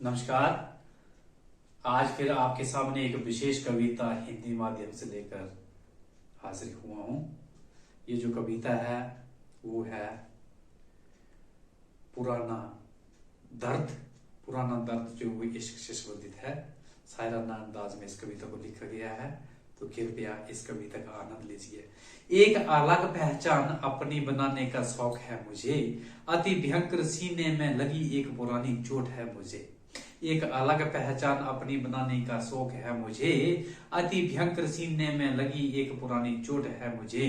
नमस्कार। आज फिर आपके सामने एक विशेष कविता हिंदी माध्यम से लेकर हाजिर हुआ हूं। ये जो कविता है वो है पुराना दर्द। पुराना दर्द जो वो इश्क से संबंधित है। शायराना अंदाज में इस कविता को लिखा गया है, तो कृपया इस कविता का आनंद लीजिए। एक अलग पहचान अपनी बनाने का शौक है मुझे, अति भयंकर सीने में लगी एक पुरानी चोट है मुझे। एक अलग पहचान अपनी बनाने का शौक है मुझे, अति भयंकर सीने में लगी एक पुरानी चोट है मुझे।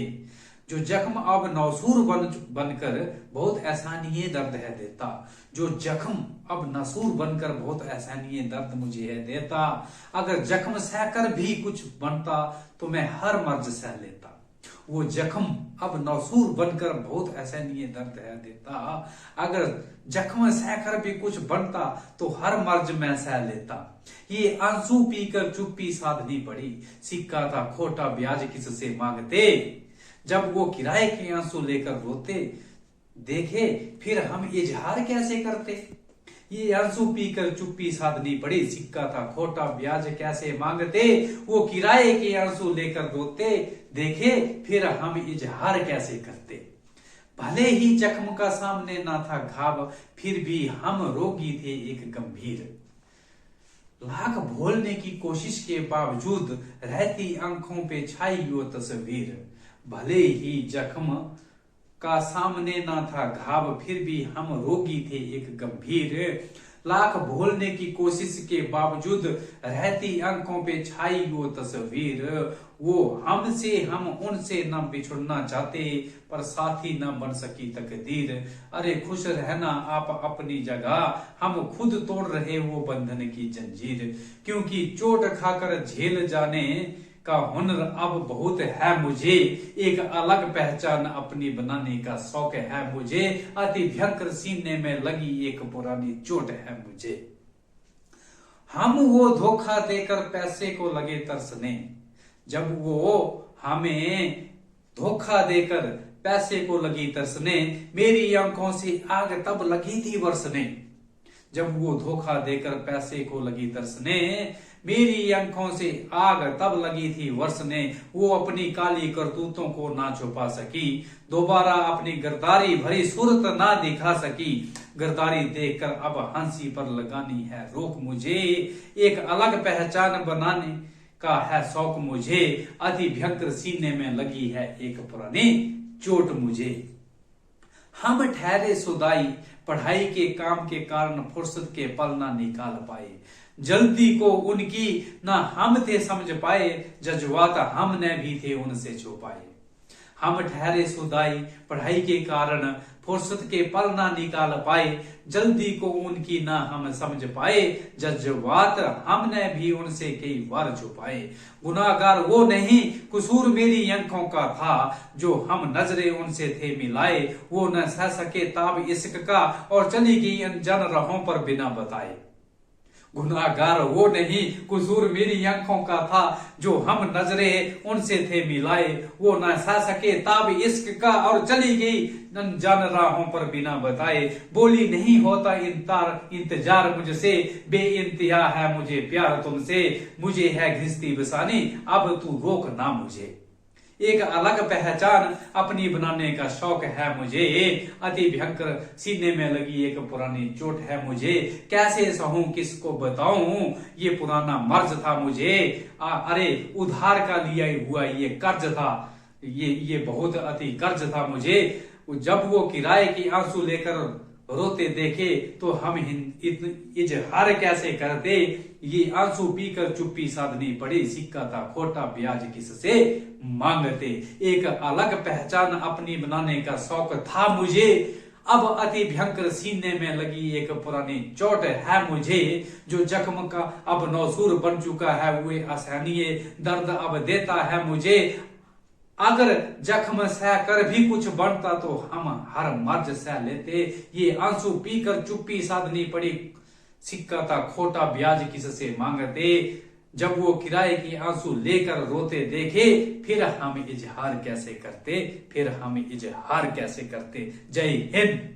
जो जख्म अब नौसूर बनकर बहुत आसानी दर्द है देता, जो जख्म अब नसूर बनकर बहुत आसानी दर्द मुझे है देता। अगर जख्म सहकर भी कुछ बनता तो मैं हर मर्ज सह लेता। वो जख्म अब नसूर बनकर बहुत आसानी दर्द है देता। अगर जख्म सहकर भी कुछ बनता तो हर मर्ज में सह लेता। ये आंसू पीकर चुप्पी साधनी पड़ी, सिक्का था खोटा ब्याज किससे मांगते। जब वो किराए के आंसू लेकर रोते, देखे फिर हम इजहार कैसे करते। ये आंसू पीकर चुप्पी साधनी पड़ी, सिक्का था खोटा ब्याज कैसे मांगते। वो किराए के आंसू लेकर रोते, देखे फिर हम इजहार कैसे करते। भले ही जख्म का सामने ना था घाव, फिर भी हम रोगी थे एक गंभीर। लाख भूलने की कोशिश के बावजूद रहती आंखों पे छाई वो तस्वीर। भले ही जख्म का सामने ना था घाव, फिर भी हम रोगी थे एक गंभीर। लाख भूलने की कोशिश के बावजूद रहती आंखों पे छाई वो तस्वीर। वो हमसे हम उनसे न बिछुड़ना चाहते, पर साथी न बन सकी तकदीर। अरे खुश रहना आप अपनी जगह, हम खुद तोड़ रहे वो बंधन की जंजीर। क्योंकि चोट खाकर झेल जाने का हुनर अब बहुत है मुझे। एक अलग पहचान अपनी बनाने का शौक है मुझे, अति भयंकर सीने में लगी एक पुरानी चोट है मुझे। हम वो धोखा देकर पैसे को लगे तरसने, जब वो हमें धोखा देकर पैसे को लगी तरसने। मेरी आंखों से आग तब लगी थी बरसने, जब वो धोखा देकर पैसे को लगी तरसने। मेरी आंखों से आग तब लगी थी वर्षने। वो अपनी काली करतूतों को ना छुपा सकी, दोबारा अपनी गिरदारी भरी सूरत ना दिखा सकी। गिरदारी देखकर अब हंसी पर लगानी है रोक मुझे। एक अलग पहचान बनाने का है शौक मुझे, अति भयंकर सीने में लगी है एक पुरानी चोट मुझे। हम ठहरे सुदाई, पढ़ाई के काम के कारण फुर्सत के पल ना निकाल पाए। जल्दी को उनकी ना हम थे समझ पाए, जज्बात हमने भी थे उनसे छुपाए। हम ठहरे सुदाई, पढ़ाई के कारण फुर्सत के पल ना निकाल पाए। जल्दी को उनकी ना हम समझ पाए, जज्बात हमने भी उनसे कई बार छुपाए। गुनाहगार वो नहीं, कसूर मेरी आंखों का था, जो हम नजरें उनसे थे मिलाए। वो न सह सके ताब इश्क का, और चली गई अनजान राहों पर बिना बताए। गुनाहगार वो नहीं, कसूर मेरी आंखों का था, जो हम नजरें उनसे थे मिलाए। वो न सह सके ताब इश्क का, और चली गई अनजान राहों पर बिना बताए। बोली नहीं होता इंतजार मुझसे, बेइंतहा है मुझे प्यार तुमसे। मुझे है घिसती बसानी, अब तू रोक ना मुझे। एक अलग पहचान अपनी बनाने का शौक है मुझे, अति भयंकर सीने में लगी एक पुरानी चोट है मुझे। कैसे सहूं किसको बताऊं, ये पुराना मर्ज था मुझे। अरे उधार का लिया हुआ ये कर्ज था, ये बहुत अति कर्ज था मुझे। जब वो किराए के आंसू लेकर रोते देखे, तो हम इजहार कैसे करते। ये आंसू पीकर चुप्पी साधनी पड़ी, सिक्का था खोटा ब्याज किससे मांगते। एक अलग पहचान अपनी बनाने का शौक था मुझे, अब अति भयंकर सीने में लगी एक पुरानी चोट है मुझे। जो जख्म का अब नौसूर बन चुका है, वो आसानी दर्द अब देता है मुझे। अगर जख्म सह कर भी कुछ बनता तो हम हर मर्ज सह लेते। ये आंसू पीकर चुप्पी साधनी पड़ी, सिक्का था खोटा ब्याज किससे मांगते। जब वो किराए के आंसू लेकर रोते देखे, फिर हम इजहार कैसे करते। जय हिंद।